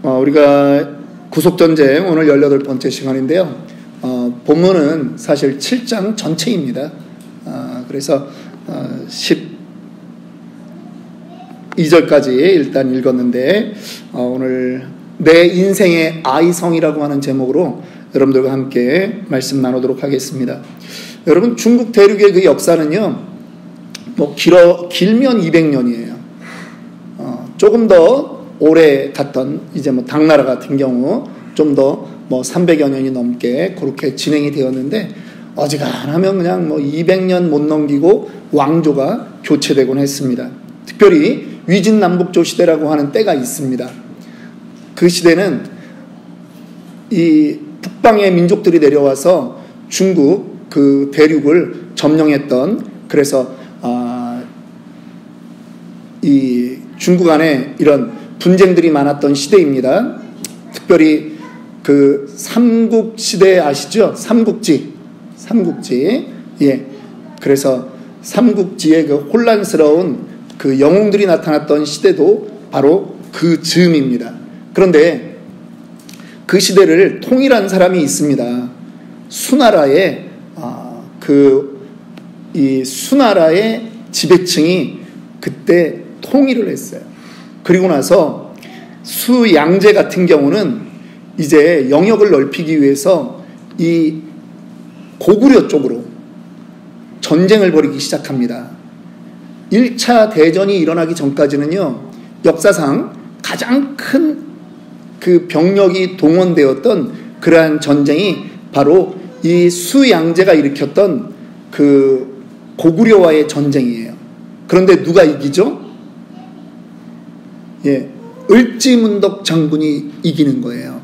우리가 구속전쟁 오늘 18번째 시간인데요. 본문은 사실 7장 전체입니다. 그래서 12절까지 일단 읽었는데 오늘 내 인생의 아이성이라고 하는 제목으로 여러분들과 함께 말씀 나누도록 하겠습니다. 여러분, 중국 대륙의 그 역사는요, 길면 200년이에요. 조금 더 오래 갔던 이제 당나라 같은 경우 좀 더 300여 년이 넘게 그렇게 진행이 되었는데, 어지간하면 그냥 200년 못 넘기고 왕조가 교체되곤 했습니다. 특별히 위진남북조 시대라고 하는 때가 있습니다. 그 시대는 이 북방의 민족들이 내려와서 중국 그 대륙을 점령했던, 그래서 이 중국 안에 이런 분쟁들이 많았던 시대입니다. 특별히 그 삼국 시대 아시죠? 삼국지. 예. 그래서 삼국지의 그 혼란스러운 그 영웅들이 나타났던 시대도 바로 그 즈음입니다. 그런데 그 시대를 통일한 사람이 있습니다. 수나라의 이 수나라의 지배층이 그때 통일을 했어요. 그리고 나서 수양제 같은 경우는 이제 영역을 넓히기 위해서 이 고구려 쪽으로 전쟁을 벌이기 시작합니다. 1차 대전이 일어나기 전까지는요, 역사상 가장 큰 그 병력이 동원되었던 그러한 전쟁이 바로 이 수양제가 일으켰던 그 고구려와의 전쟁이에요. 그런데 누가 이기죠? 예, 을지문덕 장군이 이기는 거예요.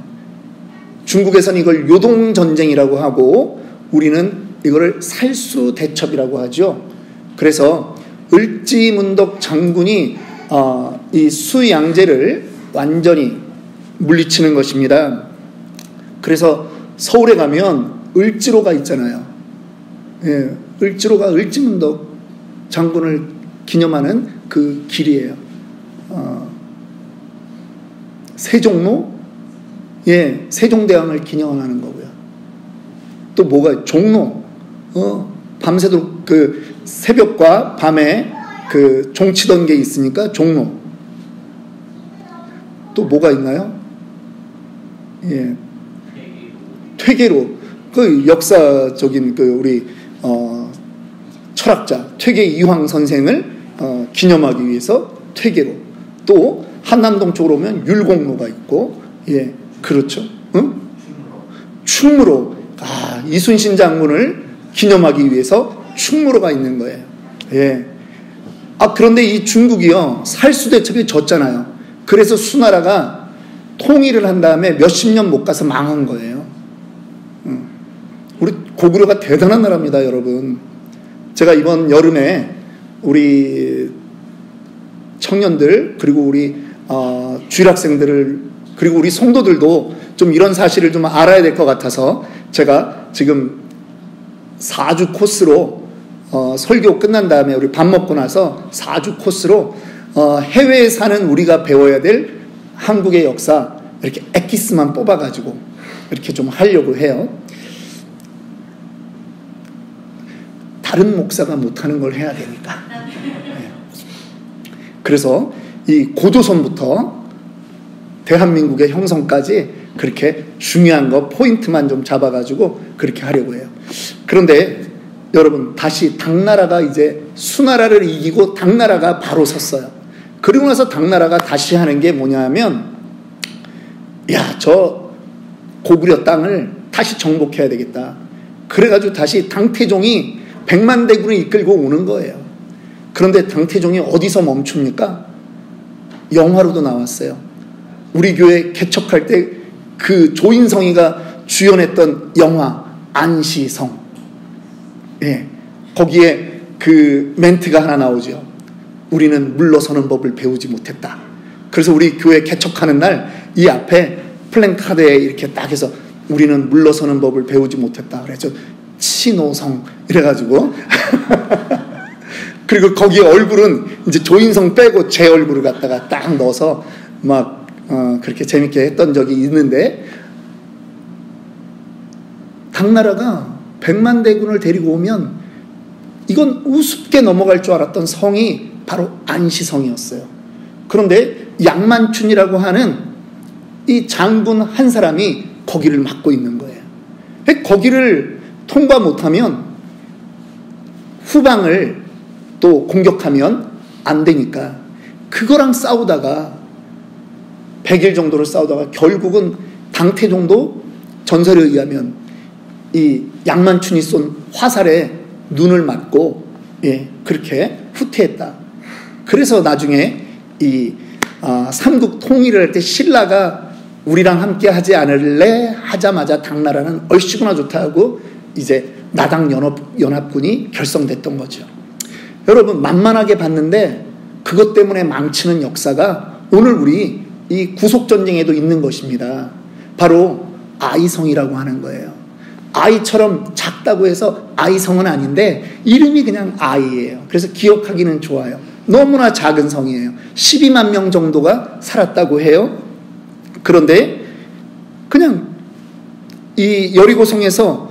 중국에서는 이걸 요동전쟁이라고 하고 우리는 이거를 살수대첩이라고 하죠. 그래서 을지문덕 장군이 이 수양제를 완전히 물리치는 것입니다. 그래서 서울에 가면 을지로가 있잖아요. 예, 을지로가 을지문덕 장군을 기념하는 그 길이에요. 세종로? 예, 세종대왕을 기념하는 거고요. 또 뭐가, 종로. 밤새도록 그 새벽과 밤에 그 종치던 게 있으니까 종로. 또 뭐가 있나요? 예, 퇴계로. 그 역사적인 그 우리 철학자 퇴계 이황 선생을 기념하기 위해서 퇴계로. 또 한남동 쪽으로 오면 율곡로가 있고, 예, 그렇죠. 응? 충무로. 이순신 장군을 기념하기 위해서 충무로가 있는 거예요. 예. 그런데 이 중국이요, 살수대첩이 졌잖아요. 그래서 수나라가 통일을 한 다음에 몇십 년 못 가서 망한 거예요. 우리 고구려가 대단한 나라입니다, 여러분. 제가 이번 여름에 우리 청년들, 그리고 우리 주일학생들을, 그리고 우리 성도들도 좀 이런 사실을 좀 알아야 될 것 같아서 제가 지금 4주 코스로 설교 끝난 다음에 우리 밥 먹고 나서 4주 코스로 해외에 사는 우리가 배워야 될 한국의 역사 이렇게 엑기스만 뽑아가지고 이렇게 좀 하려고 해요. 다른 목사가 못하는 걸 해야 되니까. 네. 그래서 이 고조선부터 대한민국의 형성까지 그렇게 중요한 거 포인트만 좀 잡아가지고 그렇게 하려고 해요. 그런데 여러분, 다시 당나라가 이제 수나라를 이기고 당나라가 바로 섰어요. 그리고 나서 당나라가 다시 하는 게 뭐냐면, 저 고구려 땅을 다시 정복해야 되겠다. 그래가지고 다시 당태종이 100만 대군을 이끌고 오는 거예요. 그런데 당태종이 어디서 멈춥니까? 영화로도 나왔어요. 우리 교회 개척할 때 그 조인성이가 주연했던 영화 안시성. 예, 거기에 그 멘트가 하나 나오죠. 우리는 물러서는 법을 배우지 못했다. 그래서 우리 교회 개척하는 날 이 앞에 플랜카드에 이렇게 딱 해서 우리는 물러서는 법을 배우지 못했다. 그래서 친오성 이래가지고 그리고 거기에 얼굴은 이제 조인성 빼고 제 얼굴을 갖다가 딱 넣어서 막 그렇게 재밌게 했던 적이 있는데, 당나라가 100만 대군을 데리고 오면 이건 우습게 넘어갈 줄 알았던 성이 바로 안시성이었어요. 그런데 양만춘이라고 하는 이 장군 한 사람이 거기를 막고 있는 거예요. 거기를 통과 못하면 후방을 또 공격하면 안 되니까 그거랑 싸우다가 100일 정도를 싸우다가 결국은 당태종도 전설에 의하면 이 양만춘이 쏜 화살에 눈을 맞고 그렇게 후퇴했다. 그래서 나중에 이 삼국 통일을 할 때 신라가 우리랑 함께 하지 않을래 하자마자 당나라는 얼씨구나 좋다 하고 이제 나당 연합군이 결성됐던 거죠. 여러분, 만만하게 봤는데 그것 때문에 망치는 역사가 오늘 우리 이 구속전쟁에도 있는 것입니다. 바로 아이성이라고 하는 거예요. 아이처럼 작다고 해서 아이성은 아닌데 이름이 그냥 아이예요. 그래서 기억하기는 좋아요. 너무나 작은 성이에요. 12만 명 정도가 살았다고 해요. 그런데 그냥 이 여리고성에서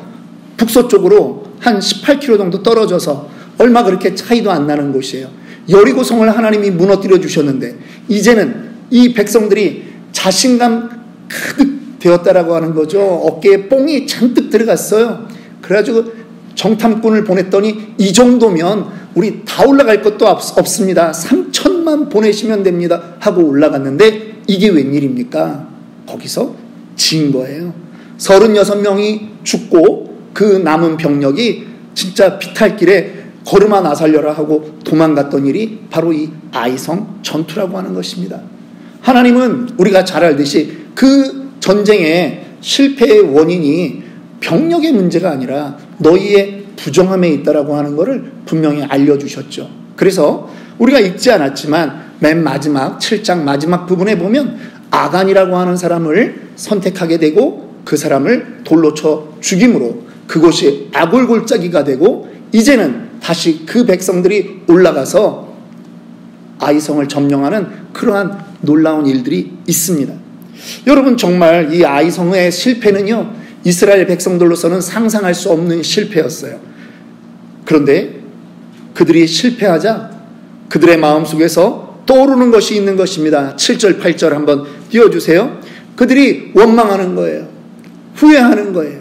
북서쪽으로 한 18km 정도 떨어져서 얼마 그렇게 차이도 안 나는 곳이에요. 여리고성을 하나님이 무너뜨려 주셨는데 이제는 이 백성들이 자신감 가득 되었다라고 하는 거죠. 어깨에 뽕이 잔뜩 들어갔어요. 그래가지고 정탐꾼을 보냈더니 이 정도면 우리 다 올라갈 것도 없습니다. 3천만 보내시면 됩니다 하고 올라갔는데 이게 웬일입니까? 거기서 진 거예요. 36명이 죽고 그 남은 병력이 진짜 비탈길에 걸음아 나 살려라 하고 도망갔던 일이 바로 이 아이성 전투라고 하는 것입니다. 하나님은 우리가 잘 알듯이 그 전쟁의 실패의 원인이 병력의 문제가 아니라 너희의 부정함에 있다라고 하는 것을 분명히 알려주셨죠. 그래서 우리가 읽지 않았지만 맨 마지막 7장 마지막 부분에 보면 아간이라고 하는 사람을 선택하게 되고 그 사람을 돌로 쳐 죽임으로 그곳이 아골골짜기가 되고 이제는 다시 그 백성들이 올라가서 아이성을 점령하는 그러한 놀라운 일들이 있습니다. 여러분, 정말 이 아이성의 실패는요, 이스라엘 백성들로서는 상상할 수 없는 실패였어요. 그런데 그들이 실패하자 그들의 마음속에서 떠오르는 것이 있는 것입니다. 7절 8절 한번 띄워주세요. 그들이 원망하는 거예요. 후회하는 거예요.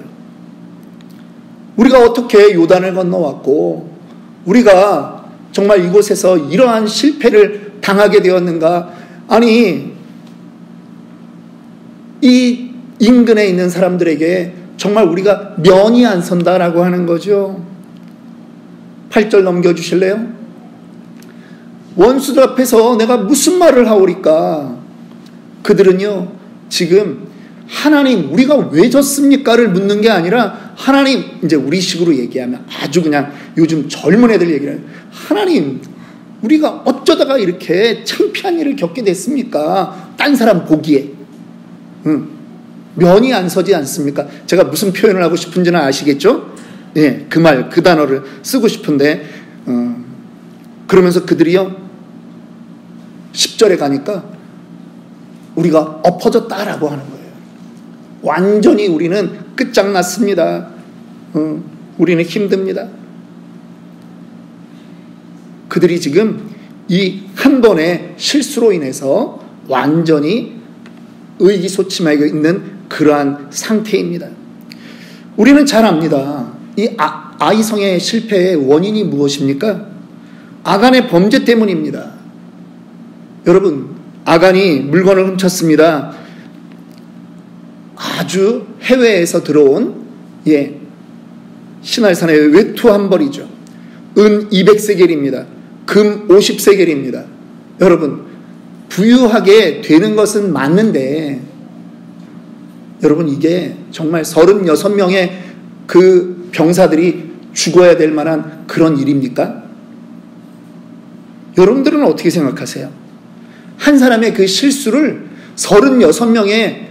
우리가 어떻게 요단을 건너왔고 우리가 정말 이곳에서 이러한 실패를 당하게 되었는가. 아니, 이 인근에 있는 사람들에게 정말 우리가 면이 안 선다라고 하는 거죠. 8절 넘겨주실래요? 원수들 앞에서 내가 무슨 말을 하오리까? 그들은요, 지금 하나님 우리가 왜 졌습니까를 묻는 게 아니라 하나님, 이제 우리식으로 얘기하면 아주 그냥 요즘 젊은 애들 얘기를 해요. 하나님, 우리가 어쩌다가 이렇게 창피한 일을 겪게 됐습니까? 딴 사람 보기에. 면이 안 서지 않습니까? 제가 무슨 표현을 하고 싶은지는 아시겠죠? 예, 그 말, 그 단어를 쓰고 싶은데, 그러면서 그들이요, 10절에 가니까 우리가 엎어졌다라고 하는 거예요. 완전히 우리는 끝장났습니다. 우리는 힘듭니다. 그들이 지금 이 한 번의 실수로 인해서 완전히 의기소침하게 있는 그러한 상태입니다. 우리는 잘 압니다. 이 아이성의 실패의 원인이 무엇입니까? 아간의 범죄 때문입니다. 여러분, 아간이 물건을 훔쳤습니다. 아주 해외에서 들어온 신할산의 외투 한 벌이죠. 은 200세겔입니다. 금 50세겔입니다. 여러분, 부유하게 되는 것은 맞는데 여러분, 이게 정말 36명의 그 병사들이 죽어야 될 만한 그런 일입니까? 여러분들은 어떻게 생각하세요? 한 사람의 그 실수를 36명의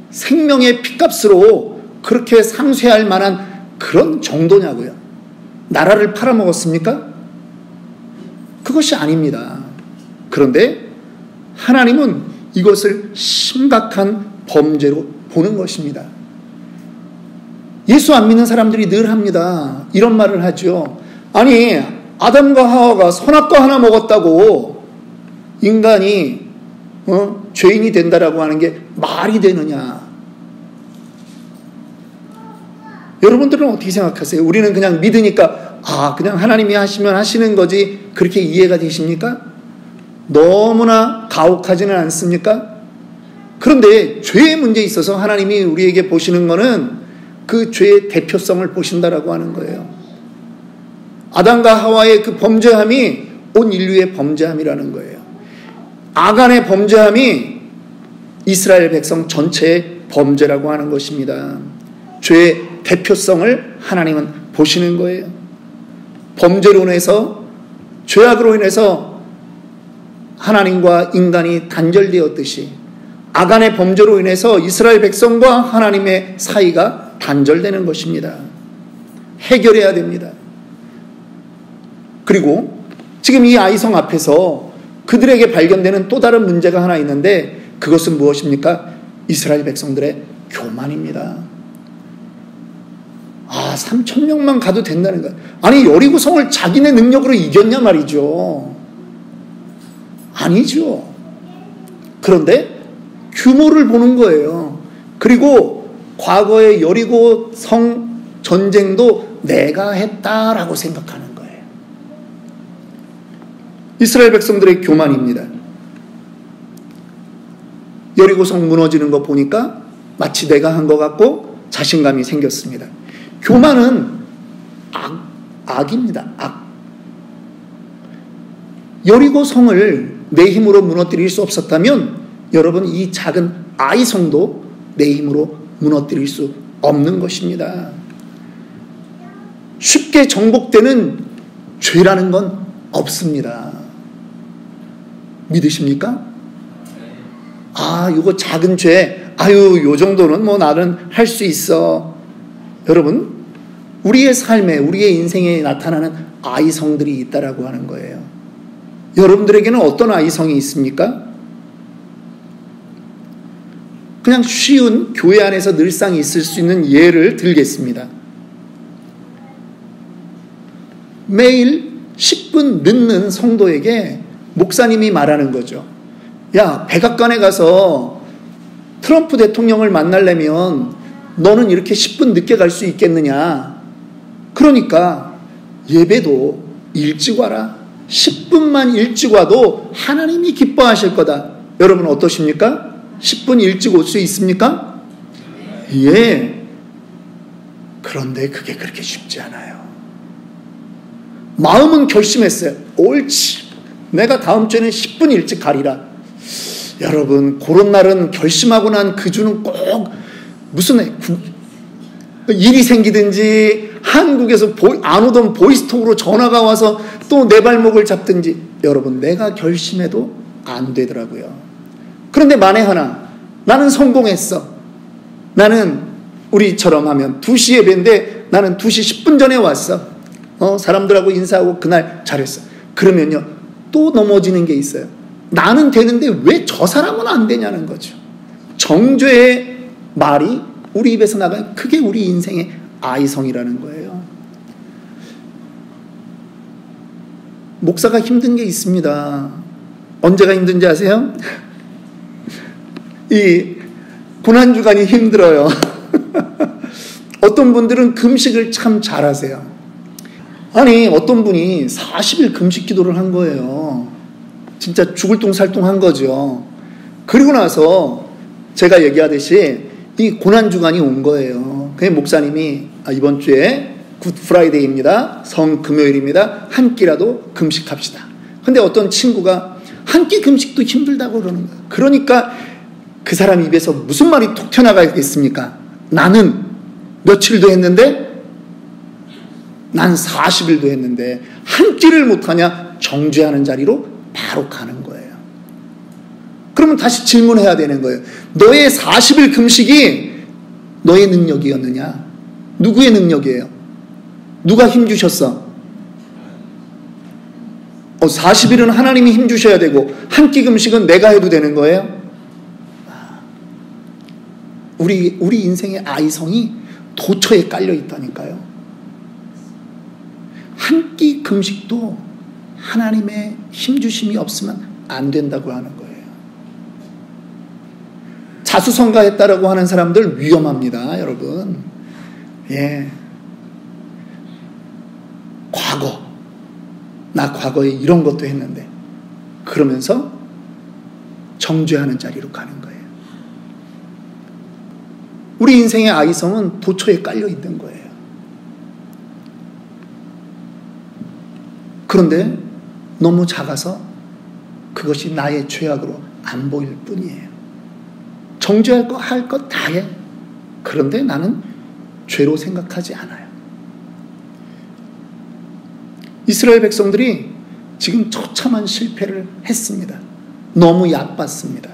생명의 핏값으로 그렇게 상쇄할 만한 그런 정도냐고요? 나라를 팔아먹었습니까? 그것이 아닙니다. 그런데 하나님은 이것을 심각한 범죄로 보는 것입니다. 예수 안 믿는 사람들이 늘 합니다. 이런 말을 하죠. 아니, 아담과 하와가 선악과 하나 먹었다고 인간이 죄인이 된다라고 하는 게 말이 되느냐. 여러분들은 어떻게 생각하세요? 우리는 그냥 믿으니까 그냥 하나님이 하시면 하시는 거지 그렇게 이해가 되십니까? 너무나 가혹하지는 않습니까? 그런데 죄의 문제에 있어서 하나님이 우리에게 보시는 거는 그 죄의 대표성을 보신다라고 하는 거예요. 아담과 하와의 그 범죄함이 온 인류의 범죄함이라는 거예요. 아간의 범죄함이 이스라엘 백성 전체의 범죄라고 하는 것입니다. 죄의 대표성을 하나님은 보시는 거예요. 범죄로 인해서, 죄악으로 인해서 하나님과 인간이 단절되었듯이 아간의 범죄로 인해서 이스라엘 백성과 하나님의 사이가 단절되는 것입니다. 해결해야 됩니다. 그리고 지금 이 아이성 앞에서 그들에게 발견되는 또 다른 문제가 하나 있는데 그것은 무엇입니까? 이스라엘 백성들의 교만입니다. 3,000명만 가도 된다는 거야. 아니, 여리고성을 자기네 능력으로 이겼냐 말이죠. 아니죠. 그런데 규모를 보는 거예요. 그리고 과거의 여리고성 전쟁도 내가 했다라고 생각하는 거예요. 이스라엘 백성들의 교만입니다. 여리고성 무너지는 거 보니까 마치 내가 한 것 같고 자신감이 생겼습니다. 교만은 악입니다. 악. 여리고성을 내 힘으로 무너뜨릴 수 없었다면 여러분 이 작은 아이성도 내 힘으로 무너뜨릴 수 없는 것입니다. 쉽게 정복되는 죄라는 건 없습니다. 믿으십니까? 이거 작은 죄, 요 정도는 뭐 나는 할 수 있어. 여러분, 우리의 삶에, 우리의 인생에 나타나는 아이성들이 있다라고 하는 거예요. 여러분들에게는 어떤 아이성이 있습니까? 그냥 쉬운 교회 안에서 늘상 있을 수 있는 예를 들겠습니다. 매일 10분 늦는 성도에게 목사님이 말하는 거죠. 야, 백악관에 가서 트럼프 대통령을 만나려면 너는 이렇게 10분 늦게 갈 수 있겠느냐. 그러니까 예배도 일찍 와라. 10분만 일찍 와도 하나님이 기뻐하실 거다. 여러분 어떠십니까? 10분 일찍 올 수 있습니까? 예. 그런데 그게 그렇게 쉽지 않아요. 마음은 결심했어요. 옳지. 내가 다음 주에는 10분 일찍 가리라. 여러분, 그런 날은 결심하고 난 그 주는 꼭 무슨 일이 생기든지 한국에서 안 오던 보이스톡으로 전화가 와서 또 내 발목을 잡든지 여러분 내가 결심해도 안 되더라고요. 그런데 만에 하나 나는 성공했어. 나는 우리처럼 하면 2시 예배인데 나는 2시 10분 전에 왔어. 사람들하고 인사하고 그날 잘했어. 그러면요 또 넘어지는 게 있어요. 나는 되는데 왜 저 사람은 안 되냐는 거죠. 정죄의 말이 우리 입에서 나가요. 그게 우리 인생의 아이성이라는 거예요. 목사가 힘든 게 있습니다. 언제가 힘든지 아세요? 이 고난주간이 힘들어요. 어떤 분들은 금식을 참 잘하세요. 아니 어떤 분이 40일 금식 기도를 한 거예요. 진짜 죽을 둥살둥 한 거죠. 그리고 나서 제가 얘기하듯이 이 고난주간이 온 거예요. 그래서 목사님이 이번 주에 굿 프라이데이입니다. 성금요일입니다. 한 끼라도 금식합시다. 근데 어떤 친구가 한 끼 금식도 힘들다고 그러는 거예요. 그러니까 그 사람 입에서 무슨 말이 톡 튀어나가겠습니까? 나는 며칠도 했는데 난 40일도 했는데 한 끼를 못하냐? 정죄하는 자리로 바로 가는 거예요. 그러면 다시 질문해야 되는 거예요. 너의 40일 금식이 너의 능력이었느냐? 누구의 능력이에요? 누가 힘주셨어? 40일은 하나님이 힘주셔야 되고 한 끼 금식은 내가 해도 되는 거예요? 우리 인생의 아이성이 도처에 깔려 있다니까요. 한 끼 금식도 하나님의 힘주심이 없으면 안 된다고 하는 거예요. 자수성가했다라고 하는 사람들 위험합니다, 여러분. 예. 나 과거에 이런 것도 했는데, 그러면서 정죄하는 자리로 가는 거예요. 우리 인생의 아이성은 도처에 깔려 있는 거예요. 그런데 너무 작아서 그것이 나의 죄악으로 안 보일 뿐이에요. 정죄할 거 할 것 다 해. 그런데 나는 죄로 생각하지 않아요. 이스라엘 백성들이 지금 처참한 실패를 했습니다. 너무 얕봤습니다.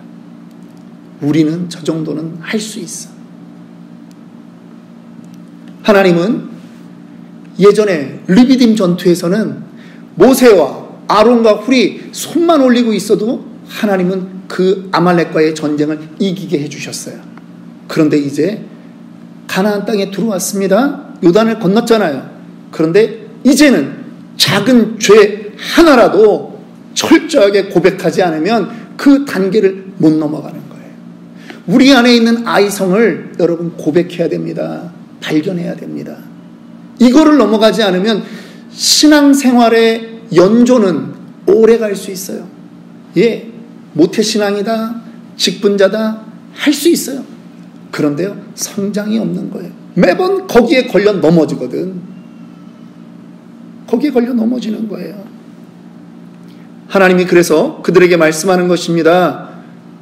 우리는 저 정도는 할 수 있어. 하나님은 예전에 르비딤 전투에서는 모세와 아론과 훌이 손만 올리고 있어도 하나님은 그 아말렉과의 전쟁을 이기게 해주셨어요. 그런데 이제 가나안 땅에 들어왔습니다. 요단을 건넜잖아요. 그런데 이제는 작은 죄 하나라도 철저하게 고백하지 않으면 그 단계를 못 넘어가는 거예요. 우리 안에 있는 아이성을 여러분 고백해야 됩니다. 발견해야 됩니다. 이거를 넘어가지 않으면 신앙생활의 연조는 오래 갈 수 있어요. 예, 모태신앙이다, 직분자다 할 수 있어요. 그런데요, 성장이 없는 거예요. 매번 거기에 걸려 넘어지거든. 거기에 걸려 넘어지는 거예요. 하나님이 그래서 그들에게 말씀하는 것입니다.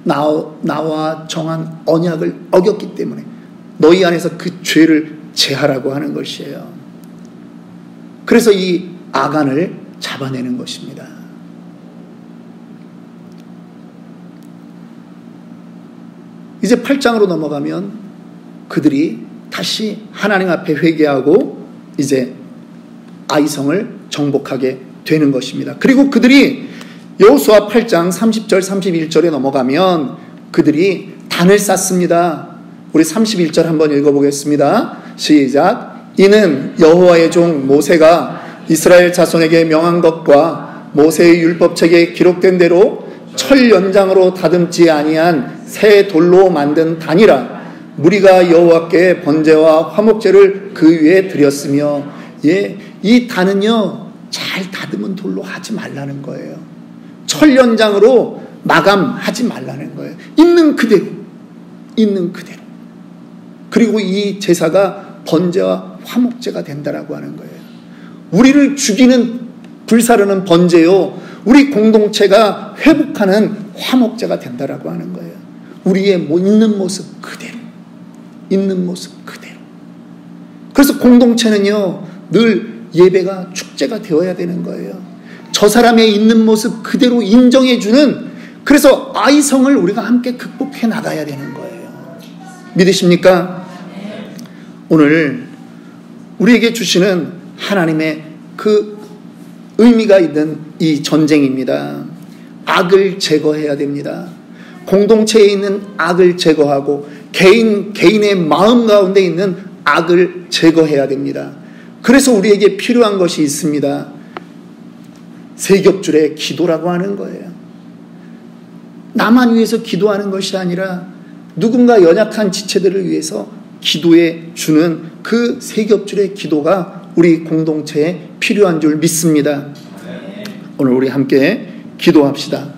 나와 정한 언약을 어겼기 때문에 너희 안에서 그 죄를 제하라고 하는 것이에요. 그래서 이 아간을 잡아내는 것입니다. 이제 8장으로 넘어가면 그들이 다시 하나님 앞에 회개하고 이제 아이성을 정복하게 되는 것입니다. 그리고 그들이 여호수아 8장 30절 31절에 넘어가면 그들이 단을 쌓습니다. 우리 31절 한번 읽어보겠습니다. 시작. 이는 여호와의 종 모세가 이스라엘 자손에게 명한 것과 모세의 율법책에 기록된 대로 철 연장으로 다듬지 아니한 새 돌로 만든 단이라. 무리가 여호와께 번제와 화목제를 그 위에 드렸으며, 예, 이 단은요 잘 다듬은 돌로 하지 말라는 거예요. 철 연장으로 마감하지 말라는 거예요. 있는 그대로. 그리고 이 제사가 번제와 화목제가 된다라고 하는 거예요. 우리를 죽이는 불사르는 번제요, 우리 공동체가 회복하는 화목제가 된다라고 하는 거예요. 우리의 있는 모습 그대로. 그래서 공동체는요 늘 예배가 축제가 되어야 되는 거예요. 저 사람의 있는 모습 그대로 인정해주는, 그래서 아이성을 우리가 함께 극복해 나가야 되는 거예요. 믿으십니까? 오늘 우리에게 주시는 하나님의 그 의미가 있는 이 전쟁입니다. 악을 제거해야 됩니다. 공동체에 있는 악을 제거하고 개인의 마음 가운데 있는 악을 제거해야 됩니다. 그래서 우리에게 필요한 것이 있습니다. 세겹줄의 기도라고 하는 거예요. 나만 위해서 기도하는 것이 아니라 누군가 연약한 지체들을 위해서 기도해 주는 그 세겹줄의 기도가 우리 공동체에 필요한 줄 믿습니다. 오늘 우리 함께 기도합시다.